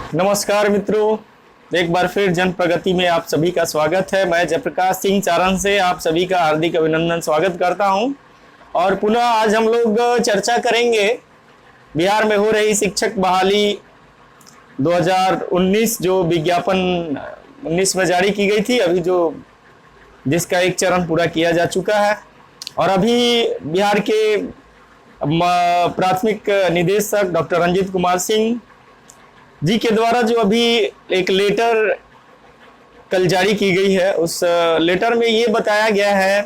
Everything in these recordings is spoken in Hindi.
नमस्कार मित्रों, एक बार फिर जन प्रगति में आप सभी का स्वागत है। मैं जयप्रकाश सिंह चारण से आप सभी का हार्दिक अभिनंदन स्वागत करता हूं। और पुनः आज हम लोग चर्चा करेंगे बिहार में हो रही शिक्षक बहाली 2019 जो विज्ञापन 19 में जारी की गई थी, अभी जिसका एक चरण पूरा किया जा चुका है। और अभी बिहार के प्राथमिक निदेशक डॉक्टर रंजीत कुमार सिंह जी के द्वारा जो अभी एक लेटर कल जारी की गई है, उस लेटर में ये बताया गया है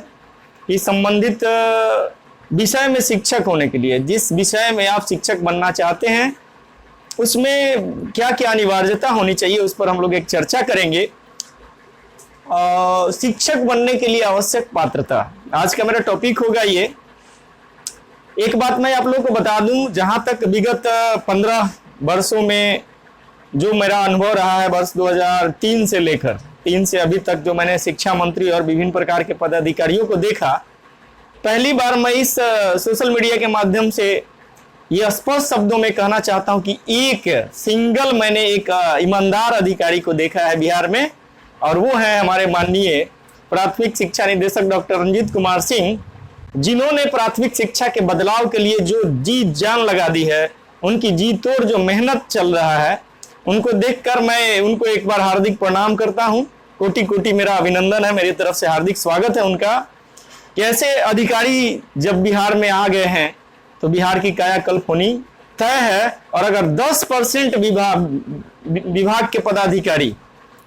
कि संबंधित विषय में शिक्षक होने के लिए, जिस विषय में आप शिक्षक बनना चाहते हैं उसमें क्या क्या अनिवार्यता होनी चाहिए, उस पर हम लोग एक चर्चा करेंगे। शिक्षक बनने के लिए आवश्यक पात्रता, आज का मेरा टॉपिक होगा ये। एक बात मैं आप लोगों को बता दूं, जहां तक विगत 15 वर्षों में जो मेरा अनुभव रहा है, वर्ष 2003 से लेकर 3 से अभी तक जो मैंने शिक्षा मंत्री और विभिन्न प्रकार के पदाधिकारियों को देखा, पहली बार मैं इस सोशल मीडिया के माध्यम से ये स्पष्ट शब्दों में कहना चाहता हूं कि एक सिंगल मैंने एक ईमानदार अधिकारी को देखा है बिहार में, और वो है हमारे माननीय प्राथमिक शिक्षा निदेशक डॉक्टर रंजीत कुमार सिंह, जिन्होंने प्राथमिक शिक्षा के बदलाव के लिए जो जी जान लगा दी है, उनकी जी तोड़ जो मेहनत चल रहा है, उनको देखकर मैं उनको एक बार हार्दिक प्रणाम करता हूं। कोटि कोटि मेरा अभिनंदन है, मेरी तरफ से हार्दिक स्वागत है उनका। कैसे अधिकारी जब बिहार में आ गए हैं तो बिहार की कायाकल्प होनी तय है। और अगर 10% विभाग के पदाधिकारी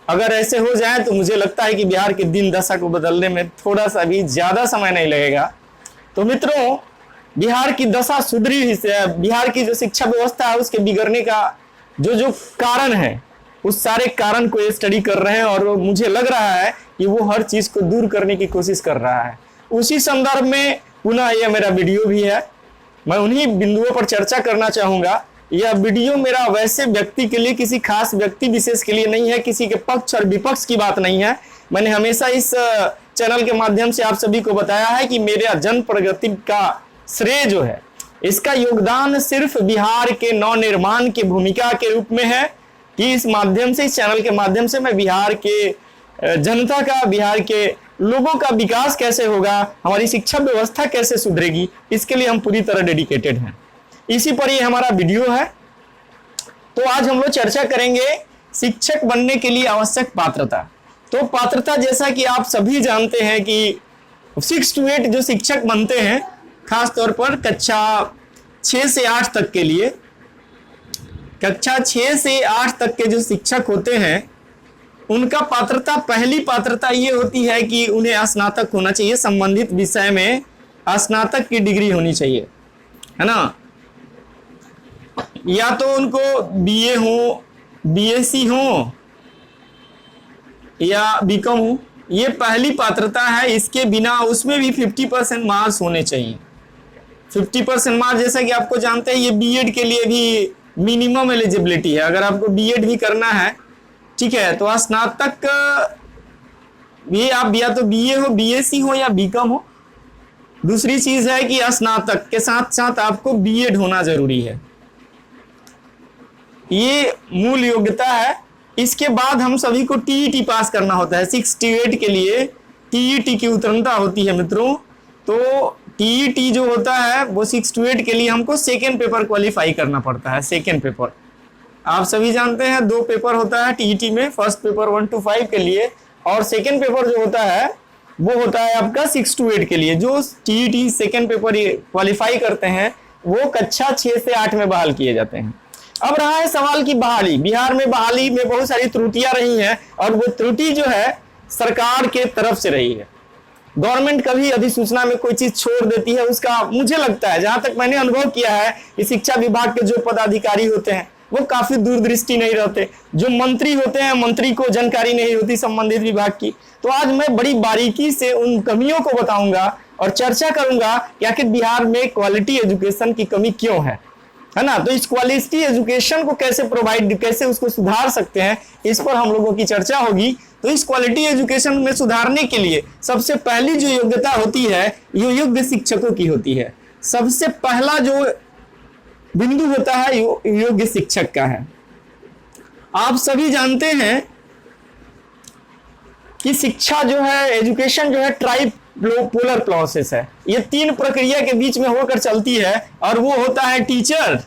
अगर ऐसे हो जाए तो मुझे लगता है कि बिहार के दिन दशा को बदलने में थोड़ा सा भी ज्यादा समय नहीं लगेगा। तो मित्रों, बिहार की दशा सुधरी ही से, बिहार की जो शिक्षा व्यवस्था है उसके बिगड़ने का जो कारण है, उस सारे कारण को ये स्टडी कर रहे हैं, और मुझे लग रहा है कि वो हर चीज को दूर करने की कोशिश कर रहा है। उसी संदर्भ में पुनः यह मेरा वीडियो भी है, मैं उन्हीं बिंदुओं पर चर्चा करना चाहूंगा। यह वीडियो मेरा वैसे व्यक्ति के लिए, किसी खास व्यक्ति विशेष के लिए नहीं है, किसी के पक्ष और विपक्ष की बात नहीं है। मैंने हमेशा इस चैनल के माध्यम से आप सभी को बताया है कि मेरा जन प्रगति का श्रेय जो है, इसका योगदान सिर्फ बिहार के नवनिर्माण की भूमिका के रूप में है कि इस माध्यम से, इस चैनल के माध्यम से मैं बिहार के जनता का, बिहार के लोगों का विकास कैसे होगा, हमारी शिक्षा व्यवस्था कैसे सुधरेगी, इसके लिए हम पूरी तरह डेडिकेटेड हैं। इसी पर ये हमारा वीडियो है। तो आज हम लोग चर्चा करेंगे शिक्षक बनने के लिए आवश्यक पात्रता। तो पात्रता, जैसा कि आप सभी जानते हैं कि 6 to 8 जो शिक्षक बनते हैं, खास तौर पर कक्षा 6 से 8 तक के लिए, कक्षा 6 से 8 तक के जो शिक्षक होते हैं उनका पात्रता, पहली पात्रता ये होती है कि उन्हें स्नातक होना चाहिए, संबंधित विषय में स्नातक की डिग्री होनी चाहिए, है ना। या तो उनको बीए हो, बीएससी हो या बीकॉम हो, ये पहली पात्रता है। इसके बिना उसमें भी 50% मार्क्स होने चाहिए। 50% मार्क्स, जैसा कि आपको जानते हैं, ये बीएड के लिए भी मिनिमम एलिजिबिलिटी है। अगर आपको बीएड भी करना है, ठीक है, तो स्नातक ये आप या तो बीए हो, बीएससी हो या बीकॉम हो। दूसरी चीज है कि स्नातक के साथ साथ आपको बीएड होना जरूरी है, ये मूल योग्यता है। इसके बाद हम सभी को टीईटी पास करना होता है। 6 to 8 के लिए टीईटी की उत्तीर्णता होती है मित्रों। तो टीईटी जो होता है वो 6 to 8 के लिए हमको सेकेंड पेपर क्वालिफाई करना पड़ता है। सेकेंड पेपर आप सभी जानते हैं, 2 पेपर होता है टीईटी में, फर्स्ट पेपर 1 to 5 के लिए, और सेकेंड पेपर जो होता है वो होता है आपका 6 to 8 के लिए। जो टीईटी सेकेंड पेपर क्वालिफाई करते हैं वो कक्षा 6 से 8 में बहाल किए जाते हैं। अब रहा है सवाल की बहाली। बिहार में बहाली में बहुत सारी त्रुटियां रही हैं, और वो त्रुटि जो है सरकार के तरफ से रही है। गवर्नमेंट कभी अधिसूचना में कोई चीज छोड़ देती है, उसका मुझे लगता है, जहां तक मैंने अनुभव किया है, कि शिक्षा विभाग के जो पदाधिकारी होते हैं वो काफी दूरदृष्टि नहीं रहते। जो मंत्री होते हैं, मंत्री को जानकारी नहीं होती संबंधित विभाग की। तो आज मैं बड़ी बारीकी से उन कमियों को बताऊंगा और चर्चा करूंगा कि आखिर बिहार में क्वालिटी एजुकेशन की कमी क्यों है ना। तो इस क्वालिटी एजुकेशन को कैसे प्रोवाइड, कैसे उसको सुधार सकते हैं, इस पर हम लोगों की चर्चा होगी। तो इस क्वालिटी एजुकेशन में सुधारने के लिए सबसे पहली जो योग्यता होती है, ये योग्य शिक्षकों की होती है। सबसे पहला जो बिंदु होता है योग्य शिक्षक का है। आप सभी जानते हैं कि शिक्षा जो है, एजुकेशन जो है, ट्राइपोलर प्रोसेस है। ये तीन प्रक्रिया के बीच में होकर चलती है, और वो होता है टीचर,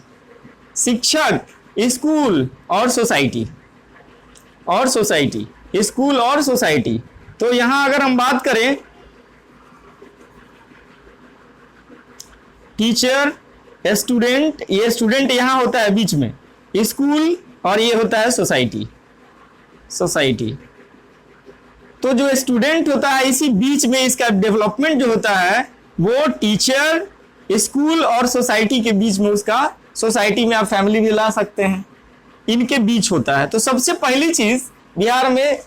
शिक्षक, स्कूल और सोसाइटी। स्कूल और सोसाइटी। तो यहां अगर हम बात करें, टीचर, स्टूडेंट, ये स्टूडेंट यहां होता है बीच में, स्कूल, और ये होता है सोसाइटी। तो जो स्टूडेंट होता है, इसी बीच में इसका डेवलपमेंट जो होता है वो टीचर, स्कूल और सोसाइटी के बीच में, उसका सोसाइटी में आप फैमिली भी ला सकते हैं, इनके बीच होता है। तो सबसे पहली चीज, बिहार में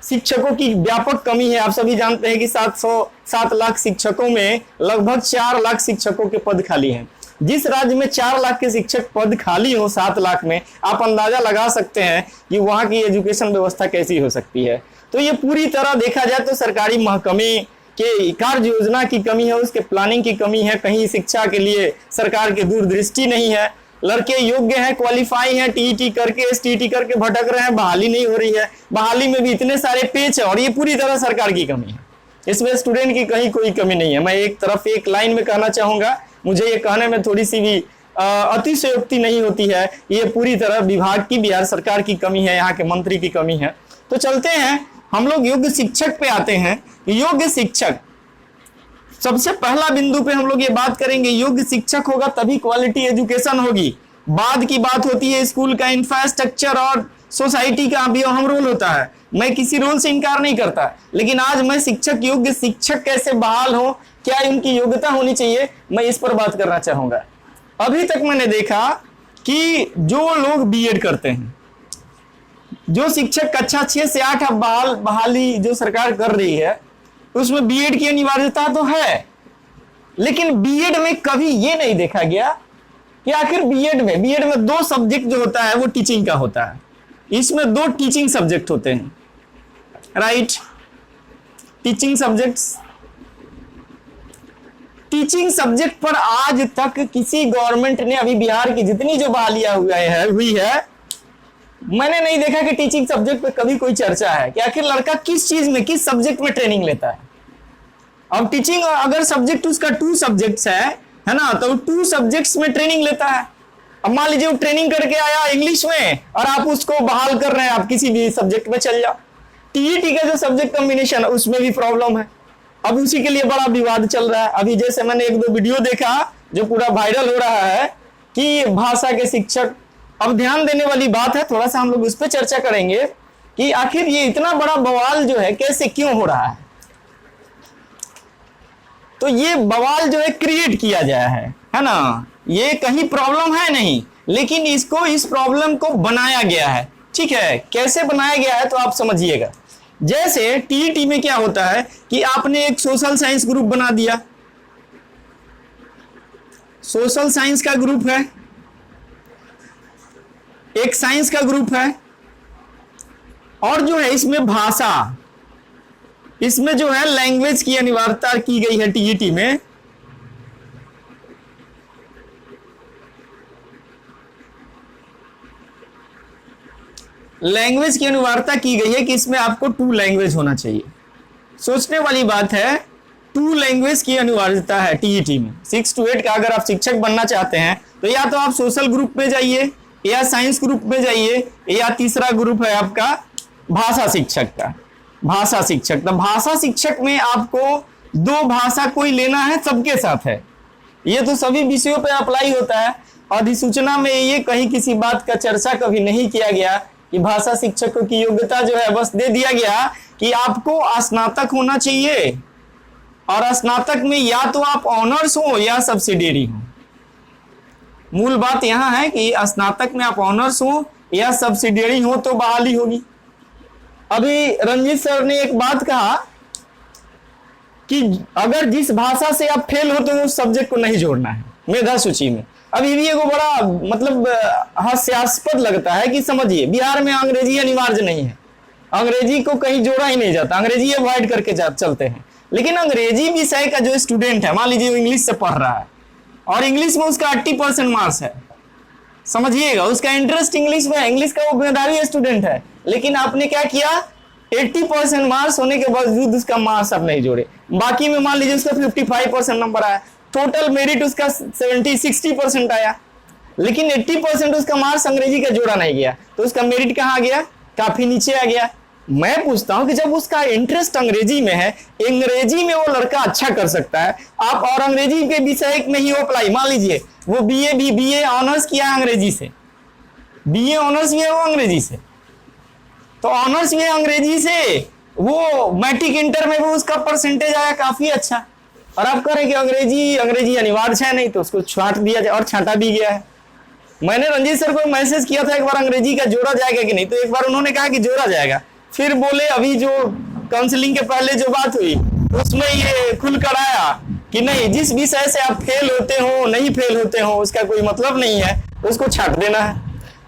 शिक्षकों की व्यापक कमी है। आप सभी जानते हैं कि 7 लाख शिक्षकों में लगभग 4 लाख शिक्षकों के पद खाली हैं। जिस राज्य में 4 लाख के शिक्षक पद खाली हो 7 लाख में, आप अंदाजा लगा सकते हैं कि वहां की एजुकेशन व्यवस्था कैसी हो सकती है। तो ये पूरी तरह देखा जाए तो सरकारी महकमे के कार्य योजना की कमी है, उसके प्लानिंग की कमी है। कहीं शिक्षा के लिए सरकार की दूरदृष्टि नहीं है। लड़के योग्य हैं, क्वालिफाई हैं, टीईटी करके, एसटीईटी करके भटक रहे हैं, बहाली नहीं हो रही है। बहाली में भी इतने सारे पेच है, और ये पूरी तरह सरकार की कमी है। इसमें स्टूडेंट की कहीं कोई कमी नहीं है। मैं एक तरफ एक लाइन में कहना चाहूंगा, मुझे ये कहने में थोड़ी सी भी अतिशयोक्ति नहीं होती है। ये पूरी तरह विभाग की, बिहार सरकार की कमी है, यहाँ के मंत्री की कमी है। तो चलते हैं, हम लोग योग्य शिक्षक पे आते हैं। योग्य शिक्षक, सबसे पहला बिंदु पे हम लोग ये बात करेंगे, योग्य शिक्षक होगा तभी क्वालिटी एजुकेशन होगी। बाद की बात होती है स्कूल का इंफ्रास्ट्रक्चर और सोसाइटी का भी अहम रोल होता है। मैं किसी रोल से इनकार नहीं करता, लेकिन आज मैं शिक्षक, योग्य शिक्षक कैसे बहाल हो, क्या उनकी योग्यता होनी चाहिए, मैं इस पर बात करना चाहूंगा। अभी तक मैंने देखा कि जो लोग बीएड करते हैं, जो शिक्षक कक्षा 6 से 8 अब बहाली जो सरकार कर रही है, उसमें बीएड की अनिवार्यता तो है, लेकिन बीएड में कभी ये नहीं देखा गया कि आखिर बीएड में 2 सब्जेक्ट जो होता है वो टीचिंग का होता है। इसमें 2 टीचिंग सब्जेक्ट होते हैं, राइट? टीचिंग सब्जेक्ट पर आज तक किसी गवर्नमेंट ने, अभी बिहार की जितनी जो बहालियां हुई है, मैंने नहीं देखा कि टीचिंग सब्जेक्ट पे कभी कोई चर्चा है कि आखिर लड़का किस चीज में, किस सब्जेक्ट में ट्रेनिंग लेता है। अब टीचिंग अगर सब्जेक्ट उसका 2 सब्जेक्ट्स है ना, तो 2 सब्जेक्ट्स में ट्रेनिंग लेता है। अब मान लीजिए वो ट्रेनिंग करके आया इंग्लिश में, और आप उसको बहाल कर रहे हैं, आप किसी भी सब्जेक्ट में चल जाओ। टीईटी का जो सब्जेक्ट कॉम्बिनेशन है उसमें भी प्रॉब्लम है। अब उसी के लिए बड़ा विवाद चल रहा है। अभी जैसे मैंने 1-2 वीडियो देखा जो पूरा वायरल हो रहा है कि भाषा के शिक्षक, अब ध्यान देने वाली बात है, थोड़ा सा हम लोग उस पर चर्चा करेंगे कि आखिर ये इतना बड़ा बवाल जो है कैसे, क्यों हो रहा है। तो ये बवाल जो है क्रिएट किया गया है ना, ये कहीं प्रॉब्लम है नहीं, लेकिन इस प्रॉब्लम को बनाया गया है। ठीक है, कैसे बनाया गया है तो आप समझिएगा। जैसे टीईटी में क्या होता है कि आपने एक सोशल साइंस ग्रुप बना दिया, सोशल साइंस का ग्रुप है, एक साइंस का ग्रुप है, और जो है इसमें भाषा, इसमें जो है लैंग्वेज की अनिवार्यता की गई है। टीईटी में लैंग्वेज की अनिवार्यता की गई है कि इसमें आपको 2 लैंग्वेज होना चाहिए। सोचने वाली बात है, 2 लैंग्वेज की अनिवार्यता है टीईटी में। 6 to 8 का अगर आप शिक्षक बनना चाहते हैं तो या तो आप सोशल ग्रुप में जाइए, या साइंस ग्रुप में जाइए, या तीसरा ग्रुप है आपका भाषा शिक्षक का। भाषा शिक्षक, तो भाषा शिक्षक में आपको 2 भाषा कोई लेना है, सबके साथ है। ये तो सभी विषयों पे अप्लाई होता है। अधिसूचना में ये कहीं किसी बात का चर्चा कभी नहीं किया गया कि भाषा शिक्षकों की योग्यता जो है, बस दे दिया गया कि आपको स्नातक होना चाहिए, और स्नातक में या तो आप ऑनर्स हो या सब्सिडियरी हो। मूल बात यहां है कि स्नातक में आप ऑनर्स हो या सब्सिडियरी हो तो बहाली होगी। अभी रंजीत सर ने एक बात कहा कि अगर जिस भाषा से आप फेल हो तो उस सब्जेक्ट को नहीं जोड़ना है मेधा सूची में। अब ये भी एक बड़ा मतलब हास्यास्पद लगता है कि समझिए, बिहार में अंग्रेजी अनिवार्य नहीं है, अंग्रेजी को कहीं जोड़ा ही नहीं जाता, अंग्रेजी अवॉइड करके चलते हैं। लेकिन अंग्रेजी विषय का जो स्टूडेंट है, मान लीजिए वो इंग्लिश से पढ़ रहा है और इंग्लिश में उसका 80% मार्क्स है, समझिएगा, उसका इंटरेस्ट इंग्लिश में है, इंग्लिश का वो मेधावी स्टूडेंट है, लेकिन आपने क्या किया, 80% मार्क्स होने के बावजूद उसका मार्क्स आप नहीं जोड़े। बाकी में मान लीजिए उसका 55% नंबर आया, टोटल मेरिट उसका 60% आया, लेकिन 80% उसका मार्क्स अंग्रेजी का जोड़ा नहीं गया, तो उसका मेरिट कहाँ गया, काफी नीचे आ गया। मैं पूछता हूं कि जब उसका इंटरेस्ट अंग्रेजी में है, अंग्रेजी में वो लड़का अच्छा कर सकता है, आप और अंग्रेजी के विषय में ही वो अप्लाई, मान लीजिए वो बीए ऑनर्स किया है अंग्रेजी से, बीए ऑनर्स भी है वो अंग्रेजी से, तो ऑनर्स भी है अंग्रेजी से, वो मैट्रिक इंटर में भी उसका परसेंटेज आया काफी अच्छा, और आप कह रहे हैं कि अंग्रेजी अनिवार्य है नहीं, तो उसको छांट दिया जाए, और छांटा भी गया है। मैंने रंजीत सर को मैसेज किया था एक बार, अंग्रेजी का जोड़ा जाएगा कि नहीं, तो एक बार उन्होंने कहा कि जोड़ा जाएगा, फिर बोले अभी जो काउंसलिंग के पहले जो बात हुई उसमें ये खुल कर आया कि नहीं, जिस विषय से आप फेल होते हो नहीं फेल होते हो उसका कोई मतलब नहीं है, उसको छाट देना है।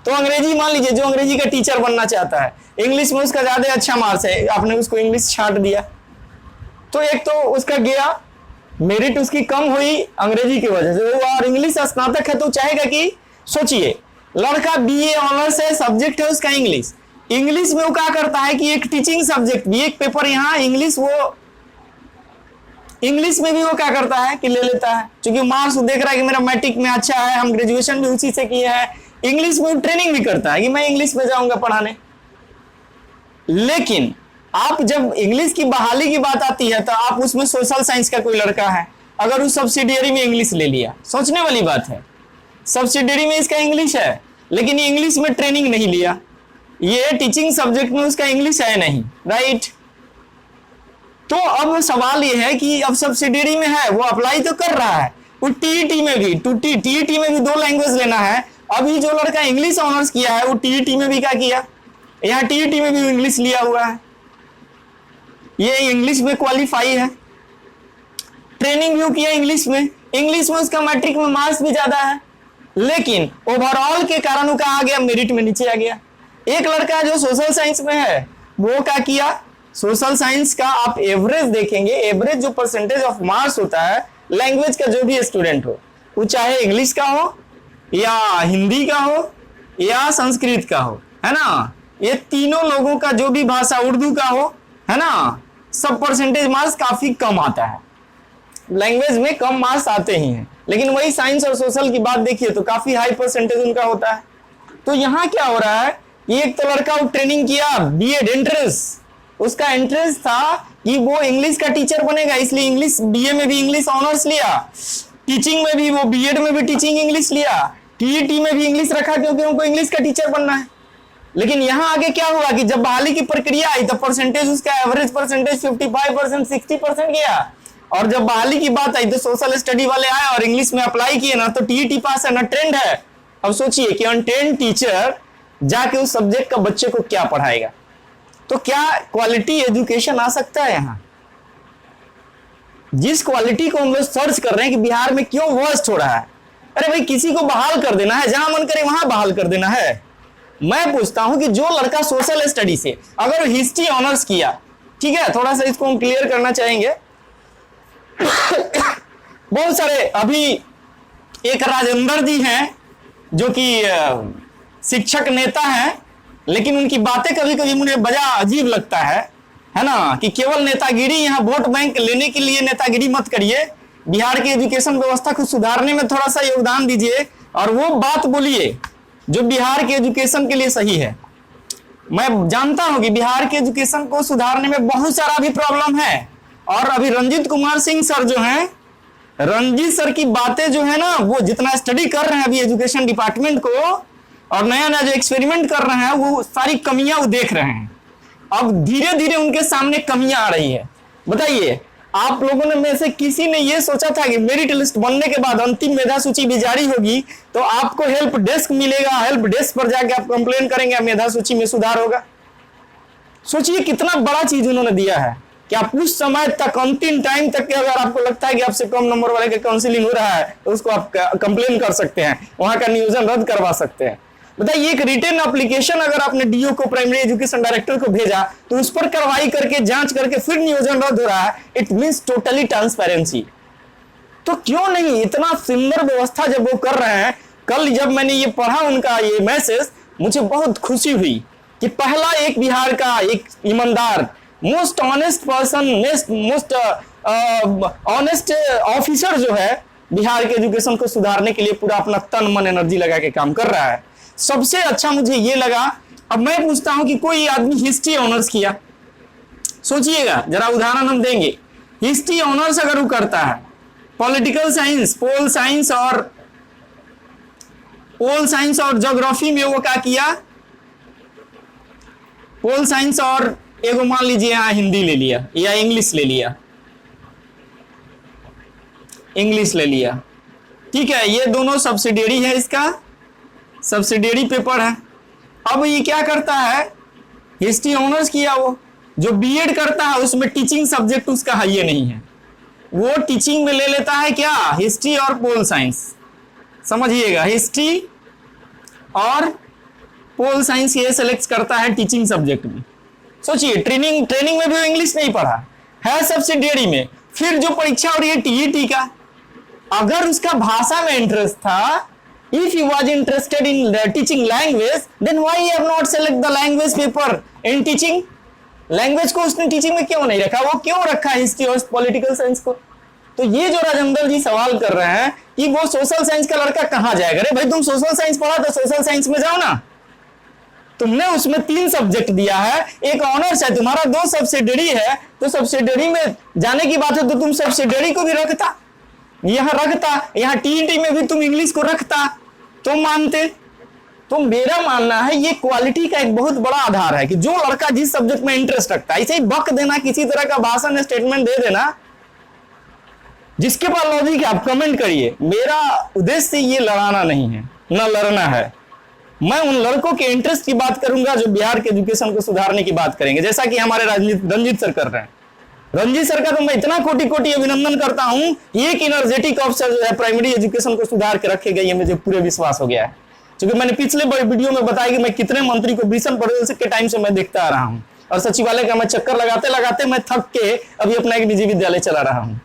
तो अंग्रेजी मान लीजिए जो अंग्रेजी का टीचर बनना चाहता है, इंग्लिश में उसका ज्यादा अच्छा मार्क्स है, आपने उसको इंग्लिश छाट दिया, तो एक तो उसका गया, मेरिट उसकी कम हुई अंग्रेजी की वजह से, और इंग्लिश स्नातक है तो चाहेगा कि, सोचिए लड़का बीए ऑनर्स है, सब्जेक्ट है उसका इंग्लिश, इंग्लिश में वो क्या करता है कि एक टीचिंग सब्जेक्ट भी, एक पेपर यहाँ इंग्लिश, वो इंग्लिश में भी वो क्या करता है कि ले लेता है, क्योंकि मार्क्स देख रहा है कि मेरा मैट्रिक में अच्छा है, हम ग्रेजुएशन भी उसी से किए हैं, इंग्लिश में ट्रेनिंग भी करता है कि मैं इंग्लिश में जाऊंगा पढ़ाने। लेकिन आप जब इंग्लिश की बहाली की बात आती है, तो आप उसमें सोशल साइंस का कोई लड़का है, अगर उस सब्सिडियरी में इंग्लिश ले लिया, सोचने वाली बात है, सब्सिडियरी में इसका इंग्लिश है, लेकिन ये इंग्लिश में ट्रेनिंग नहीं लिया, ये टीचिंग सब्जेक्ट में उसका इंग्लिश है नहीं, राइट। तो अब सवाल ये है कि अब सब्सिडियरी में है, वो अप्लाई तो कर रहा है, वो टीईटी में भी, टीईटी में भी 2 लैंग्वेज लेना है, अभी जो लड़का इंग्लिश ऑनर्स किया है वो टीईटी में भी क्या किया, यहाँ टीईटी में भी इंग्लिश लिया हुआ है, ये इंग्लिश में क्वालिफाई है, ट्रेनिंग भी किया इंग्लिश में उसका मैट्रिक में मार्क्स भी ज्यादा है, लेकिन ओवरऑल के कारण वो कहाँ आ गया, मेरिट में नीचे आ गया। एक लड़का जो सोशल साइंस में है वो क्या किया, सोशल साइंस का आप एवरेज देखेंगे, एवरेज जो परसेंटेज ऑफ मार्क्स होता है लैंग्वेज का, जो भी स्टूडेंट हो, वो चाहे इंग्लिश का हो या हिंदी का हो या संस्कृत का हो, है ना, ये तीनों लोगों का जो भी भाषा, उर्दू का हो, है ना, सब परसेंटेज मार्क्स काफी कम आता है, लैंग्वेज में कम मार्क्स आते ही हैं, लेकिन वही साइंस और सोशल की बात देखिए तो काफी हाई परसेंटेज उनका होता है। तो यहाँ क्या हो रहा है, ये एक तो लड़का वो ट्रेनिंग किया, बीएड एंट्रेंस, उसका इंटरेस्ट था कि वो इंग्लिश का टीचर बनेगा, इसलिए इंग्लिश बीए में भी इंग्लिश ऑनर्स लिया, टीचिंग में भी वो बीएड में भी टीचिंग इंग्लिश लिया, टीईटी में भी इंग्लिश रखा क्योंकि उनको इंग्लिश का टीचर बनना है। लेकिन यहाँ आगे क्या हुआ कि जब बहाली की प्रक्रिया आई तो परसेंटेज उसका एवरेज परसेंटेज 55% 60% गया, और जब बहाली की बात आई तो सोशल स्टडी वाले आए और इंग्लिश में अप्लाई किए ना, तो टीईटी पास है ना, ट्रेंड है। अब सोचिए कि अनट्रेंड टीचर जाके उस सब्जेक्ट का बच्चे को क्या पढ़ाएगा, तो क्या क्वालिटी एजुकेशन आ सकता है यहाँ? जिस क्वालिटी को हम लोग सर्च कर रहे हैं कि बिहार में क्यों वर्स्ट हो रहा है, अरे भाई किसी को बहाल कर देना है, जहां मन करे वहां बहाल कर देना है। मैं पूछता हूं कि जो लड़का सोशल स्टडी से अगर हिस्ट्री ऑनर्स किया, ठीक है, थोड़ा सा इसको हम क्लियर करना चाहेंगे। बहुत सारे, अभी एक राजेंद्र जी हैं जो कि शिक्षक नेता हैं, लेकिन उनकी बातें कभी कभी मुझे बड़ा अजीब लगता है ना, कि केवल नेतागिरी, यहाँ वोट बैंक लेने के लिए नेतागिरी मत करिए, बिहार की एजुकेशन व्यवस्था को सुधारने में थोड़ा सा योगदान दीजिए और वो बात बोलिए जो बिहार के एजुकेशन के लिए सही है। मैं जानता हूं कि बिहार के एजुकेशन को सुधारने में बहुत सारा भी प्रॉब्लम है, और अभी रंजीत कुमार सिंह सर जो हैं, रंजीत सर की बातें जो है ना, वो जितना स्टडी कर रहे हैं अभी एजुकेशन डिपार्टमेंट को और नया नया जो एक्सपेरिमेंट कर रहे हैं, वो सारी कमियां वो देख रहे हैं। अब धीरे धीरे उनके सामने कमियां आ रही है। बताइए, आप लोगों में से किसी ने ये सोचा था कि मेरिट लिस्ट बनने के बाद अंतिम मेधा सूची भी जारी होगी तो आपको हेल्प डेस्क मिलेगा, हेल्प डेस्क पर जाके आप कंप्लेन करेंगे, मेधा सूची में सुधार होगा? सोचिए कितना बड़ा चीज उन्होंने दिया है कि आप उस समय तक, अंतिम टाइम तक के अगर आपको लगता है कि आपसे कम नंबर वाले का काउंसिलिंग हो रहा है तो उसको आप कंप्लेन कर सकते हैं, वहां का नियोजन रद्द करवा सकते हैं। बताइए, एक रिटर्न एप्लीकेशन अगर आपने डीओ को, प्राइमरी एजुकेशन डायरेक्टर को भेजा, तो उस पर कार्रवाई करके, जांच करके फिर नियोजन रद्द हो रहा है, इट मींस टोटली ट्रांसपेरेंसी। तो क्यों नहीं, इतना सुंदर व्यवस्था जब वो कर रहे हैं, कल जब मैंने ये पढ़ा उनका ये मैसेज, मुझे बहुत खुशी हुई कि पहला एक बिहार का एक ईमानदार, most honest person, most honest officer जो है बिहार के एजुकेशन को सुधारने के लिए पूरा अपना तन मन एनर्जी लगा के काम कर रहा है। सबसे अच्छा मुझे ये लगा। अब मैं पूछता हूं कि कोई आदमी हिस्ट्री ऑनर्स किया, सोचिएगा जरा, उदाहरण हम देंगे। हिस्ट्री ऑनर्स अगर वो करता है, पॉलिटिकल साइंस, पोल साइंस और ज्योग्राफी में वो क्या किया, पोल साइंस और एगो मान लीजिए यहां हिंदी ले लिया या इंग्लिश ले लिया, ठीक है, ये दोनों सब्सिडियरी है, इसका सब्सिडियरी पेपर है। अब ये क्या करता है, हिस्ट्री ऑनर्स किया, वो जो बीएड करता है उसमें टीचिंग सब्जेक्ट उसका है ये नहीं है, वो टीचिंग में ले लेता है क्या, हिस्ट्री और पोल साइंस। समझिएगा, हिस्ट्री और पोल साइंस ये सेलेक्ट करता है टीचिंग सब्जेक्ट में। सोचिए, ट्रेनिंग में भी इंग्लिश नहीं पढ़ा है, सब्सिडियरी में। फिर जो परीक्षा हो रही है टीईटी का, अगर उसका भाषा में इंटरेस्ट था, if he was interested in teaching language, then why he have not select the language paper in teaching? Language को उसने टीचिंग में क्यों नहीं रखा, वो क्यों रखा हिस्ट्री और पॉलिटिकल साइंस को? तो ये जो राजेंद्र जी सवाल कर रहे हैं कि वो सोशल साइंस का लड़का कहां जाएगा, अरे भाई तुम सोशल साइंस पढ़ा तो सोशल साइंस में जाओ ना। तुमने उसमें 3 सब्जेक्ट दिया है, एक ऑनर्स है तुम्हारा, 2 सब्सिडियरी है, तो सब्सिडियरी में जाने की बात है तो तुम सब्सिडियरी को भी रखता, यहाँ टीईटी में भी तुम इंग्लिश को रखता, तुम मानते। तो मेरा मानना है ये क्वालिटी का एक बहुत बड़ा आधार है कि जो लड़का जिस सब्जेक्ट में इंटरेस्ट रखता है, इसे ही बक देना, किसी तरह का भाषण स्टेटमेंट दे देना, जिसके पास लॉजिक है आप कमेंट करिए। मेरा उद्देश्य ये लड़ाना नहीं है, ना लड़ना है। मैं उन लड़कों के इंटरेस्ट की बात करूंगा जो बिहार के एजुकेशन को सुधारने की बात करेंगे, जैसा कि हमारे रंजीत सर कर रहे हैं। रंजीत सर का तो मैं इतना कोटि कोटि अभिनंदन करता हूं, एक इनर्जेटिक ऑफिसर जो है प्राइमरी एजुकेशन को सुधार के रखे गए, ये मुझे पूरे विश्वास हो गया है। क्योंकि मैंने पिछले वीडियो में बताया कि मैं कितने मंत्री को भीषण प्रदर्शन के टाइम से मैं देखता आ रहा हूं, और सचिवालय का मैं चक्कर लगाते लगाते मैं थक के अभी अपना एक निजी विद्यालय चला रहा हूं।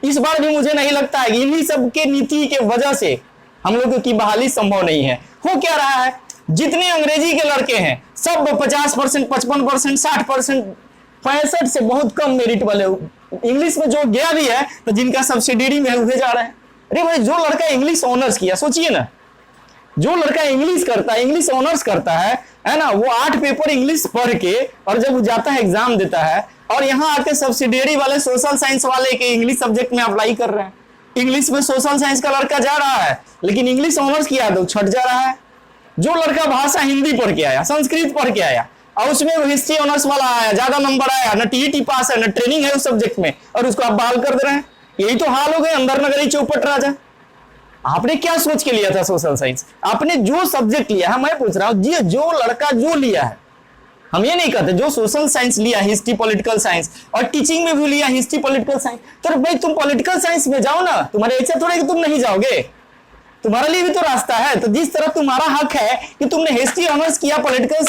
इस बार भी मुझे नहीं लगता है कि इन्हीं सब के नीति के वजह से हम लोगों की बहाली संभव नहीं है। हो क्या रहा है, जितने अंग्रेजी के लड़के हैं सब 50%, 55%, 60%, 65 से बहुत कम मेरिट वाले, इंग्लिश में जो गया भी है तो जिनका सब्सिडियरी में हुए जा रहे हैं। अरे भाई, जो लड़का इंग्लिश ऑनर्स किया, सोचिए ना, जो लड़का इंग्लिश करता है, इंग्लिश ऑनर्स करता है ना, वो 8 पेपर इंग्लिश पढ़ के और जब वो जाता है एग्जाम देता है, और यहाँ आके सब्सिडियरी वाले सोशल साइंस वाले के इंग्लिश सब्जेक्ट में अप्लाई कर रहे हैं। इंग्लिश में सोशल साइंस का लड़का जा रहा है, लेकिन इंग्लिश ऑनर्स किया तो छट जा रहा है। जो लड़का भाषा हिंदी पढ़ के आया, संस्कृत पढ़ के आया, और उसमें हिस्ट्री ऑनर्स वाला आया, ज्यादा नंबर आया, न टीईटी पास है, न ट्रेनिंग है उस सब्जेक्ट में, और उसको आप बहाल कर दे रहे हैं। यही तो हाल हो गए अंदर नगरी चौपट राजा। आपने क्या सोच के लिया था सोशल साइंस? आपने जो सब्जेक्ट लिया है, मैं पूछ रहा हूं, जी जो लड़का जो लिया है, हम ये नहीं कहते, जो सोशल साइंस लिया, हिस्ट्री पॉलिटिकल साइंस, और टीचिंग में भी लिया हिस्ट्री पॉलिटिकल साइंस, तो भाई तुम पॉलिटिकल साइंस में जाओ ना। तुम्हारे ऐसा थोड़ा कि तुम नहीं जाओगे, तुम्हारे लिए भी तो रास्ता है। तो जिस तरह तुम्हारा हक है कि तुमने हिस्ट्री ऑनर्स किया, पॉलिटिकल